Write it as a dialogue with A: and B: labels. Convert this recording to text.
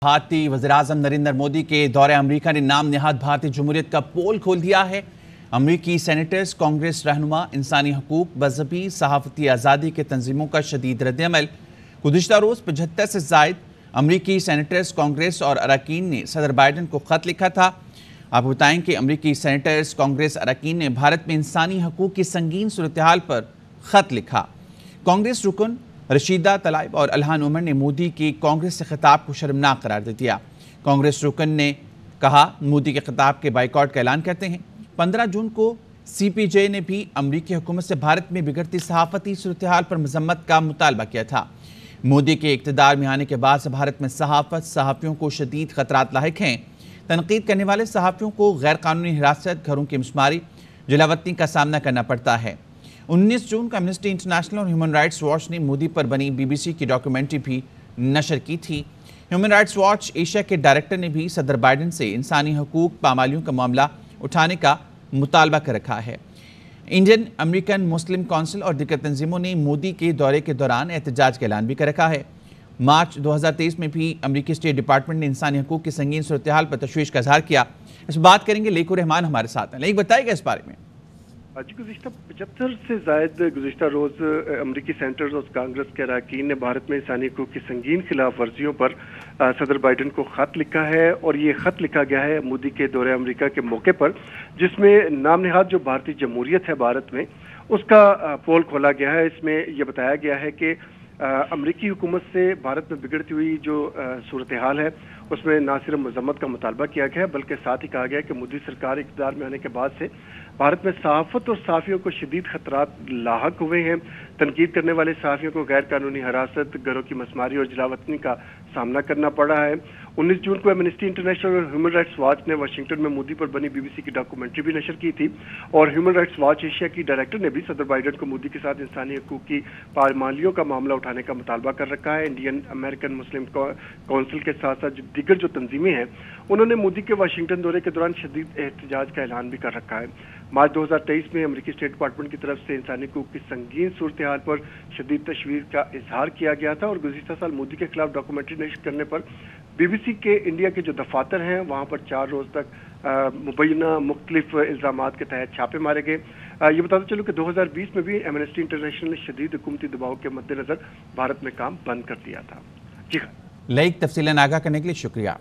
A: भारतीय वज़ीर-ए-आज़म नरेंद्र मोदी के दौरे अमेरिका ने नाम निहाद भारतीय जमहूरियत का पोल खोल दिया है। अमेरिकी सेनेटर्स, कांग्रेस रहनुमा, इंसानी हकूक, मजहबी सहाफती आज़ादी के तंजीमों का शदीद रद्द-ए-अमल। गुज़िश्ता रोज़ 75 से ज़ायद अमेरिकी सेनेटर्स, कांग्रेस और अरकान ने सदर बाइडन को ख़त लिखा था। आपको बताएं कि अमेरिकी सेनेटर्स, कांग्रेस, अरकान ने भारत में इंसानी हकूक की संगीन सूरत-ए-हाल पर ख़त लिखा। कांग्रेस रुकन रशीदा तलाइब और अल्हान उमर ने मोदी की कांग्रेस से खिताब को शर्मनाक करार दे दिया। कांग्रेस रुकन ने कहा, मोदी के खिताब के बाइकआउट का ऐलान करते हैं। 15 जून को CPJ ने भी अमरीकी हुकूमत से भारत में बिगड़ती सहाफती सूरत-ए-हाल पर मजम्मत का मुतालबा किया था। मोदी के इक़्तिदार में आने के बाद से भारत में सहाफत, सहाफ़ियों को शदीद खतरात लाहिक हैं। तनकीद करने वाले सहाफ़ियों को गैर कानूनी हिरासत, घरों की मुश्तमारी, जलावतनी का सामना करना पड़ता है। 19 जून को एमनेस्टी इंटरनेशनल और ह्यूमन राइट्स वॉच ने मोदी पर बनी BBC की डॉक्यूमेंट्री भी नशर की थी। ह्यूमन राइट्स वॉच एशिया के डायरेक्टर ने भी सदर बाइडन से इंसानी हकूक पामालियों का मामला उठाने का मुतालबा कर रखा है। इंडियन अमेरिकन मुस्लिम काउंसिल और दीगर तंजीमों ने मोदी के दौरे के दौरान एहतजाज का ऐलान भी कर रखा है। मार्च 2023 में भी अमेरिकी स्टेट डिपार्टमेंट ने इंसानी हकूक की संगीन सूरत-ए-हाल पर तशवीश का इजहार किया। इस बात करेंगे लेको रहमान हमारे साथ हैं। लेक बताइएगा इस बारे में।
B: आज गुज़िश्ता 75 से ज़ायद गुज़िश्ता रोज़ अमरीकी सेनेटर्स और कांग्रेस के अरकान ने भारत में इंसानी हकूक़ की संगीन खिलाफ वर्जियों पर सदर बाइडन को ख़त लिखा है। और ये ख़त लिखा गया है मोदी के दौरे अमेरिका के मौके पर, जिसमें नाम निहाद जो भारतीय जमहूरियत है भारत में, उसका पोल खोला गया है। इसमें यह बताया गया है कि अमरीकी हुकूमत से भारत में बिगड़ती हुई जो सूरत-ए-हाल है उसमें ना सिर्फ मजम्मत का मुतालबा किया गया है, बल्कि साथ ही कहा गया है कि मोदी सरकार इक़्तिदार में आने के बाद से भारत में सहाफ़त और सहाफ़ियों को शदीद खतरात लाहक हुए हैं। तनकीद करने वाले सहाफ़ियों को गैर कानूनी हिरासत, घरों की मसमारी और जलावतनी का सामना करना पड़ रहा है। 19 जून को एमनेस्टी इंटरनेशनल और ह्यूमन राइट्स वॉच ने वाशिंगटन में मोदी पर बनी BBC की डॉक्यूमेंट्री भी नशर की थी। और ह्यूमन राइट्स वॉच एशिया की डायरेक्टर ने भी सदर बाइडन को मोदी के साथ इंसानी हकूक की पामालियों का मामला उठाने का मुतालबा कर रखा है। इंडियन अमेरिकन मुस्लिम काउंसिल के साथ साथ दीगर जो तंजीमें हैं, उन्होंने मोदी के वाशिंगटन दौरे के दौरान शदीद एहतजाज का ऐलान भी कर रखा है। मार्च 2023 में अमेरिकी स्टेट डिपार्टमेंट की तरफ से इंसानी हकूक की संगीन सूरत-ए-हाल पर शदीद तशवीर का इजहार किया गया था। और गुज़िश्ता साल मोदी के खिलाफ डॉक्यूमेंट्री नशर करने पर BBC के इंडिया के जो दफातर हैं वहाँ पर 4 रोज़ तक मुबैना मुख्तलिफ इल्ज़ामात के तहत छापे मारे गए। ये बताते चलो कि 2020 में भी एमनेस्टी इंटरनेशनल ने शदीद हुकूमती दबाव के मद्देनज़र भारत में काम बंद कर दिया था। जी हाँ,
A: लेक तफसीलन आगाह करने के लिए शुक्रिया।